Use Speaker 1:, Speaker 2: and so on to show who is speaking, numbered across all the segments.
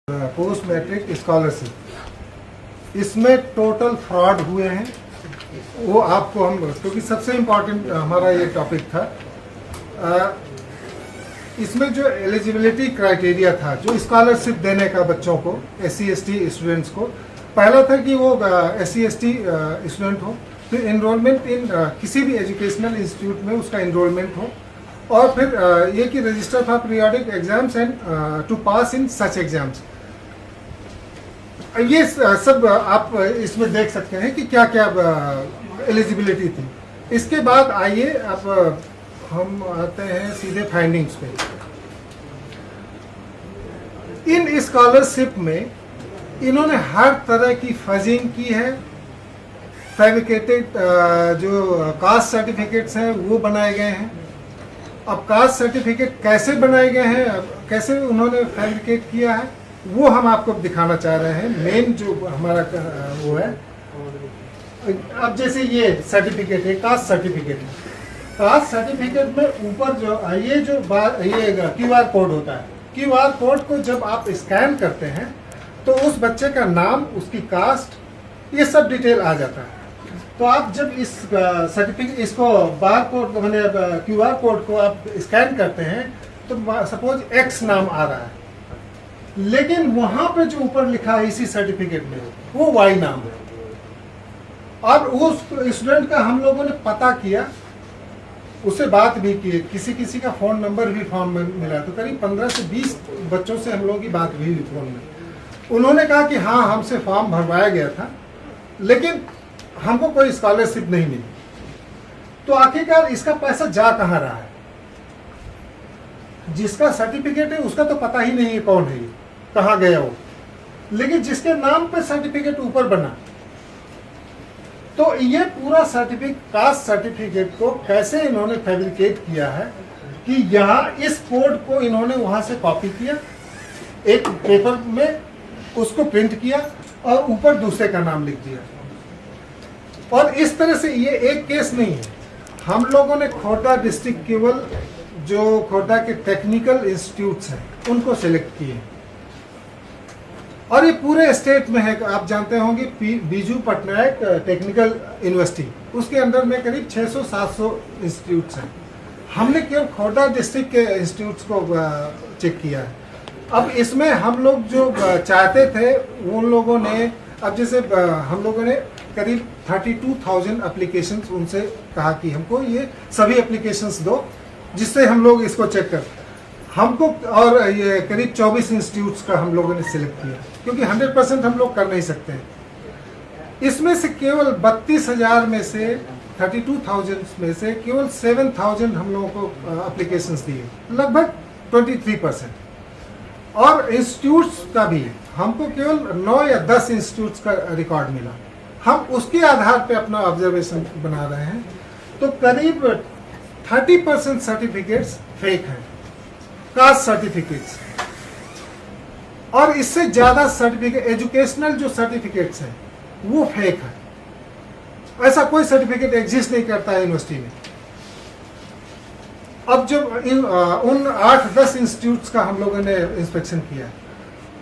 Speaker 1: Post matric scholarship, इसमें total fraud हुए हैं। वो आपको हम, क्योंकि सबसे इम्पोर्टेंट हमारा ये टॉपिक था, इसमें जो एलिजिबिलिटी क्राइटेरिया था जो स्कॉलरशिप देने का बच्चों को, SC/ST स्टूडेंट्स को, पहला था कि वो SC/ST स्टूडेंट हो, फिर इनरोलमेंट इन किसी भी एजुकेशनल इंस्टीट्यूट में उसका इनरोलमेंट हो, और फिर ये कि register for periodic exams and to pass in such exams. ये सब आप इसमें देख सकते हैं कि क्या क्या एलिजिबिलिटी थी। इसके बाद आइए अब हम आते हैं सीधे फाइंडिंग्स पे। इन स्कॉलरशिप में इन्होंने हर तरह की फजिंग की है। फैब्रिकेटेड जो कास्ट सर्टिफिकेट्स हैं वो बनाए गए हैं। अब कास्ट सर्टिफिकेट कैसे बनाए गए हैं, कैसे उन्होंने फैब्रिकेट किया है, वो हम आपको दिखाना चाह रहे हैं। मेन जो हमारा वो है, अब जैसे ये सर्टिफिकेट है, कास्ट सर्टिफिकेट है। कास्ट सर्टिफिकेट में ऊपर जो ये QR कोड होता है, QR कोड को जब आप स्कैन करते हैं तो उस बच्चे का नाम, उसकी कास्ट, ये सब डिटेल आ जाता है। तो आप जब इस सर्टिफिकेट, इसको बार कोड मैंने QR कोड को आप स्कैन करते हैं तो सपोज X नाम आ रहा है, लेकिन वहां पे जो ऊपर लिखा है इसी सर्टिफिकेट में वो Y नाम है। और उस स्टूडेंट का हम लोगों ने पता किया, उससे बात भी की, किसी किसी का फोन नंबर भी फॉर्म में मिला, तो करीब 15 से 20 बच्चों से हम लोगों की बात हुई फोन में। उन्होंने कहा कि हाँ, हमसे फॉर्म भरवाया गया था लेकिन हमको कोई स्कॉलरशिप नहीं मिली। तो आखिरकार इसका पैसा जा कहाँ रहा है? जिसका सर्टिफिकेट है उसका तो पता ही नहीं है कौन है ये, कहाँ गया वो, लेकिन जिसके नाम पे सर्टिफिकेट ऊपर बना, तो ये पूरा सर्टिफिकेट, कास्ट सर्टिफिकेट को कैसे इन्होंने फैब्रिकेट किया है कि यहाँ इस कोड को इन्होंने वहां से कॉपी किया, एक पेपर में उसको प्रिंट किया और ऊपर दूसरे का नाम लिख दिया। और इस तरह से ये एक केस नहीं है। हम लोगों ने खोर्धा डिस्ट्रिक्ट केवल जो खोर्धा के टेक्निकल इंस्टीट्यूट्स हैं उनको सिलेक्ट किए, और ये पूरे स्टेट में है। आप जानते होंगे बीजू पटनायक टेक्निकल यूनिवर्सिटी, उसके अंदर में करीब 600-700 इंस्टीट्यूट्स हैं। हमने केवल खोर्धा डिस्ट्रिक्ट के इंस्टीट्यूट्स को चेक किया है। अब इसमें हम लोग जो चाहते थे उन लोगों ने, अब जैसे हम लोगों ने करीब 32,000 एप्लीकेशंस उनसे कहा कि हमको ये सभी एप्लीकेशंस दो जिससे हम लोग इसको चेक कर हमको, और ये करीब 24 इंस्टीट्यूट्स का हम लोगों ने सिलेक्ट किया, क्योंकि 100% हम लोग कर नहीं सकते हैं। इसमें से केवल 32,000 में से, 32,000 में से केवल 7,000 हम लोगों को एप्लीकेशंस दिए, लगभग 23%। और इंस्टीट्यूट्स का भी हमको केवल 9 या 10 इंस्टीट्यूट्स का रिकॉर्ड मिला। हम उसके आधार पे अपना ऑब्जर्वेशन बना रहे हैं। तो करीब 30% सर्टिफिकेट्स फेक हैं, कास्ट सर्टिफिकेट्स, और इससे ज्यादा सर्टिफिकेट, एजुकेशनल जो सर्टिफिकेट्स हैं वो फेक है। ऐसा कोई सर्टिफिकेट एग्जिस्ट नहीं करता है यूनिवर्सिटी में। अब जब उन 8-10 इंस्टीट्यूट्स का हम लोगों ने इंस्पेक्शन किया,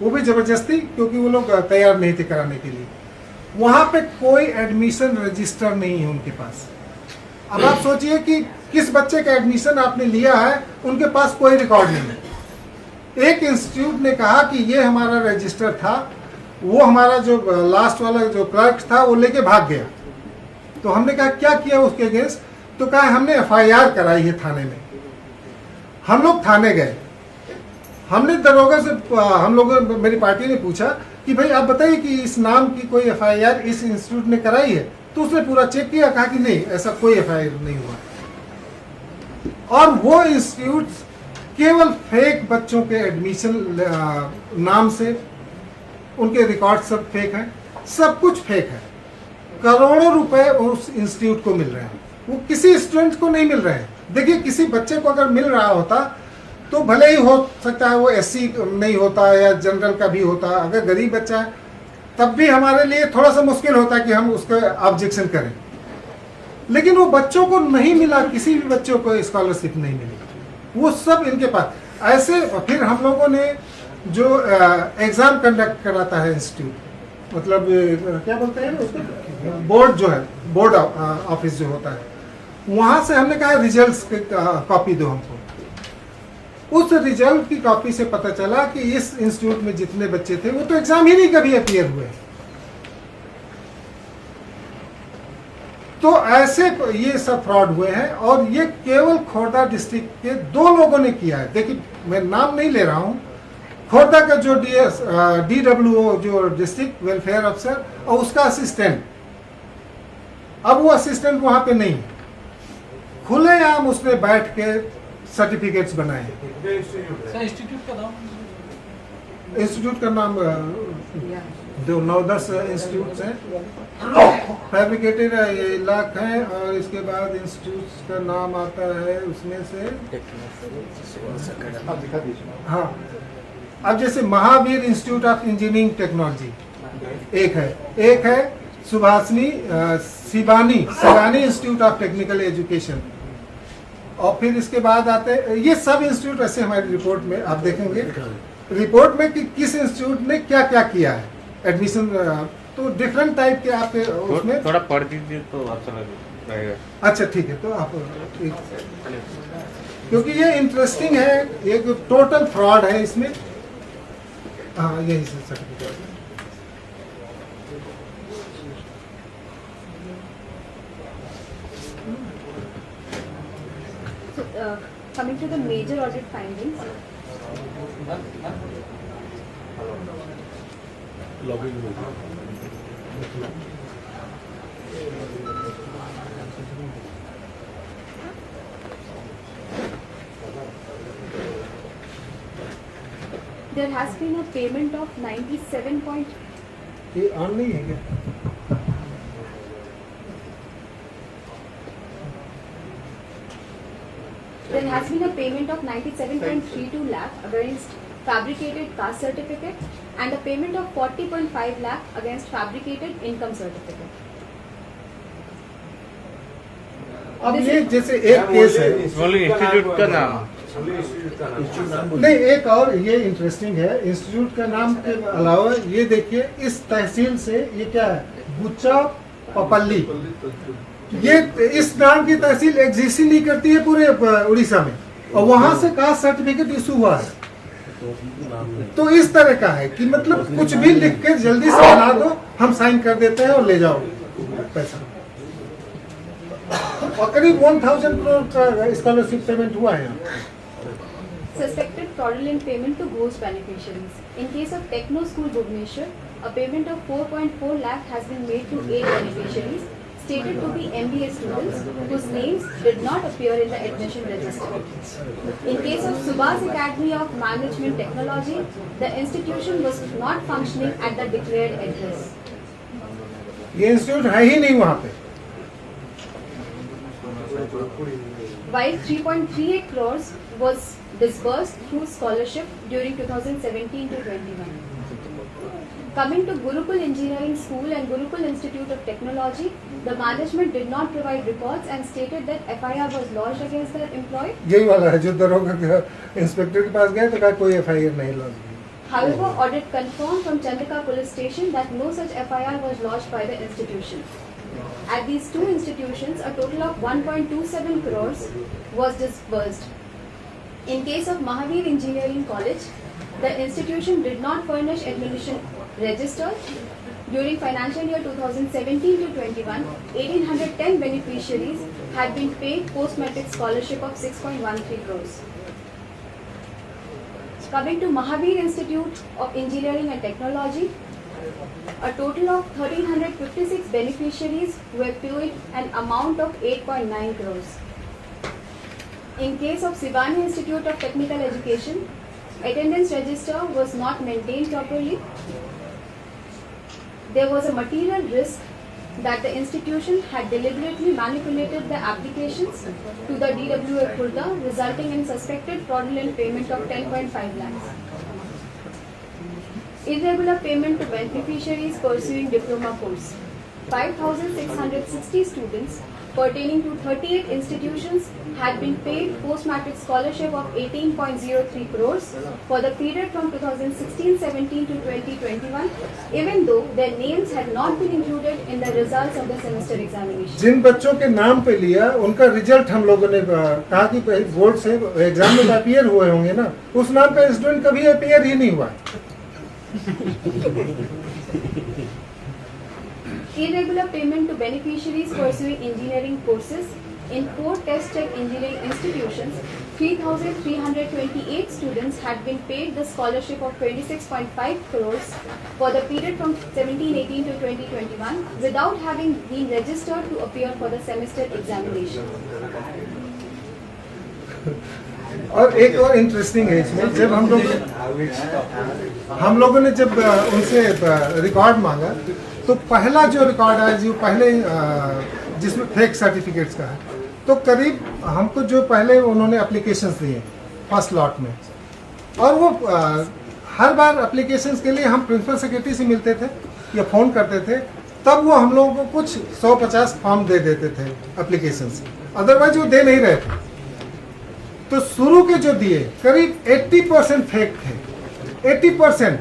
Speaker 1: वो भी जबरदस्ती, क्योंकि वो लोग तैयार नहीं थे कराने के लिए। वहां पे कोई एडमिशन रजिस्टर नहीं है उनके पास। अब आप सोचिए कि किस बच्चे का एडमिशन आपने लिया है, उनके पास कोई रिकॉर्ड नहीं है। एक इंस्टीट्यूट ने कहा कि ये हमारा रजिस्टर था, वो हमारा जो लास्ट वाला जो क्लर्क था वो लेके भाग गया। तो हमने कहा क्या किया उसके अगेंस्ट, तो कहा हमने FIR कराई है थाने में। हम लोग थाने गए, हमने दरोगा से, हम लोगों, मेरी पार्टी ने पूछा कि भाई आप बताइए कि इस नाम की कोई FIR इस इंस्टीट्यूट ने कराई है? तो उसने पूरा चेक किया, कहा कि नहीं, ऐसा कोई FIR नहीं हुआ। और वो इंस्टीट्यूट केवल फेक बच्चों के एडमिशन नाम से, उनके रिकॉर्ड सब फेक हैं, सब कुछ फेक है। करोड़ों रुपए उस इंस्टीट्यूट को मिल रहे हैं, वो किसी स्टूडेंट को नहीं मिल रहे हैं। देखिए, किसी बच्चे को अगर मिल रहा होता तो भले ही हो सकता है वो SC नहीं होता या जनरल का भी होता, अगर गरीब बच्चा है तब भी हमारे लिए थोड़ा सा मुश्किल होता कि हम उसका ऑब्जेक्शन करें, लेकिन वो बच्चों को नहीं मिला, किसी भी बच्चों को स्कॉलरशिप नहीं मिली, वो सब इनके पास। ऐसे फिर हम लोगों ने जो एग्जाम कंडक्ट कराता है इंस्टीट्यूट, मतलब क्या बोलते हैं उसको, बोर्ड जो है, बोर्ड ऑफिस जो होता है, वहां से हमने कहा रिजल्ट्स की कॉपी दो हमको। उस रिजल्ट की कॉपी से पता चला कि इस इंस्टीट्यूट में जितने बच्चे थे वो तो एग्जाम ही नहीं कभी अपीयर हुए। तो ऐसे ये सब फ्रॉड हुए हैं, और ये केवल खोर्धा डिस्ट्रिक्ट के 2 लोगों ने किया है। देखिए मैं नाम नहीं ले रहा हूँ, खोर्धा का जो DWO जो डिस्ट्रिक्ट वेलफेयर अफसर और उसका असिस्टेंट, अब वो असिस्टेंट वहां पे नहीं, खुलेआम उसने बैठ के सर्टिफिकेट्स बनाए। इंस्टीट्यूट का नाम 9-10 इंस्टीट्यूट हैं, फैब्रिकेटेड ये लाख हैं, और इसके बाद इंस्टीट्यूट का नाम आता है उसमें से, हाँ, अब जैसे Mahavir institute of engineering technology एक है Subhashini Shivani institute of technical education, और फिर इसके बाद आते ये सब इंस्टीट्यूट ऐसे हमारी रिपोर्ट में आप देखेंगे रिपोर्ट में कि किस इंस्टीट्यूट ने क्या क्या किया है एडमिशन, तो डिफरेंट टाइप के आपके उसमें
Speaker 2: थोड़ा पढ़ दीजिए तो अच्छा लगेगा।
Speaker 1: अच्छा ठीक है, तो आप क्योंकि ये इंटरेस्टिंग है, एक टोटल फ्रॉड है इसमें। हाँ यही certificate.
Speaker 3: Coming to the major audit findings, there has been a payment of 97.
Speaker 1: ये ऑन नहीं है क्या?
Speaker 3: There has been a payment of 97.32 lakh against fabricated caste certificate and a payment of 40.5 lakh against fabricated income certificate.
Speaker 1: अब ये जैसे एक case है,
Speaker 2: institute का नाम
Speaker 1: नहीं एक और ये इंटरेस्टिंग है, इंस्टीट्यूट का नाम के अलावा ये देखिए इस तहसील से ये क्या है, बुच्चा पपल्ली, ये इस नाम की तहसील एग्जिस्ट ही नहीं करती है पूरे उड़ीसा में, और वहां से कास्ट सर्टिफिकेट इशू हुआ है। तो इस तरह का है कि मतलब कुछ भी लिख के जल्दी से बना दो, हम साइन कर देते हैं और ले जाओ पैसा। और करीब 1000 करोड़ का स्कॉलरशिप पेमेंट हुआ है यहाँ।
Speaker 3: Suspected fraudulent payment to ghost beneficiaries. In case of Techno School Bhubaneswar, a payment of 4.4 lakh has been made to 8 beneficiaries, stated to be MBA students whose names did not appear in the admission register. In case of Subhas Academy of Management Technology, the institution was not functioning at the declared address.
Speaker 1: ये institute है ही नहीं वहाँ पे।
Speaker 3: While 3.38 crores was disbursed through scholarship during 2017 to 21. Coming to Gurukul Engineering School and Gurukul Institute of Technology, the management did not provide records and stated that FIR was lodged against their employee.
Speaker 1: यही वाला है जो दरोगा inspector के पास गए तो कहा कोई FIR नहीं launch.
Speaker 3: However, audit confirmed from Chandika Police Station that no such FIR was lodged by the institution. At these two institutions, a total of 1.27 crores was disbursed. In case of Mahavir Engineering College, the institution did not furnish admission registers. During financial year 2017 to 21, 1810 beneficiaries had been paid post-metric scholarship of 6.13 crores. Coming to Mahavir Institute of Engineering and Technology, a total of 1356 beneficiaries were paid an amount of 8.9 crores. In case of Shivani Institute of Technical Education, attendance register was not maintained properly. There was a material risk that the institution had deliberately manipulated the applications to the DWA Khurda, resulting in suspected fraudulent payment of 10.5 lakhs. Irregular payment to beneficiaries pursuing diploma course. 5,660 students pertaining to 38 institutions had been paid post-matric scholarship of 18.03 crores for the period from 2016-17 to 2021, even though their names had not been included in the results of the semester examination.
Speaker 1: जिन बच्चों के नाम पे लिया उनका result हम लोगों ने कहा कि बोर्ड से एग्जाम में अपीयर हुए होंगे ना, उस नाम पे स्टूडेंट कभी अपीयर ही नहीं हुआ।
Speaker 3: Irregular payment to beneficiaries pursuing engineering courses in 4 test check engineering institutions, 3,328 students had been paid the scholarship of 26.5 crores for the period from 17-18 to 2021 without having been registered to appear for the semester examination.
Speaker 1: और एक और interesting है इसमें, जब हम लोगों ने जब उनसे रिकॉर्ड मांगा तो पहला जो रिकॉर्ड है जो पहले जिसमें फेक सर्टिफिकेट्स का है, तो करीब हमको जो पहले उन्होंने एप्लीकेशंस दिए फर्स्ट लॉट में, और वो हर बार एप्लीकेशंस के लिए हम प्रिंसिपल सेक्रेटरी से मिलते थे या फ़ोन करते थे, तब वो हम लोगों को कुछ 150 फॉर्म दे देते थे एप्लीकेशंस, अदरवाइज वो दे नहीं रहे थे। तो शुरू के जो दिए करीब 80% फेक थे, 80%।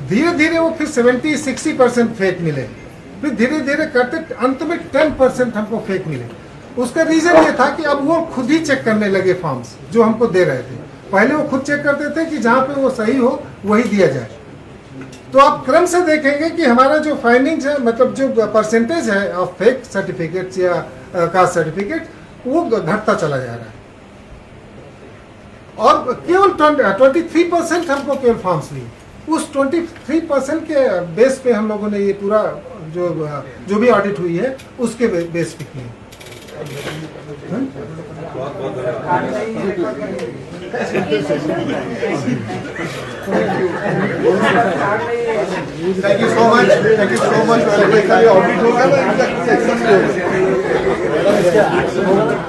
Speaker 1: धीरे धीरे वो फिर 70-60% फेक मिले, फिर धीरे धीरे करते अंत में 10% हमको फेक मिले। उसका रीजन ये था कि अब वो खुद ही चेक करने लगे फॉर्म्स जो हमको दे रहे थे। पहले वो खुद चेक करते थे कि जहाँ पे वो सही हो वही दिया जाए। तो आप क्रम से देखेंगे कि हमारा जो फाइंडिंग्स है, मतलब जो परसेंटेज है ऑफ फेक सर्टिफिकेट्स या कास्ट सर्टिफिकेट, वो घटता चला जा रहा है। और केवल 23% हमको केवल फॉर्म्स लिए। उस 23% के बेस पे हम लोगों ने ये पूरा जो भी ऑडिट हुई है उसके बेस पे किए।
Speaker 4: Thank you so much. Thank you so much. Audit होगा ना,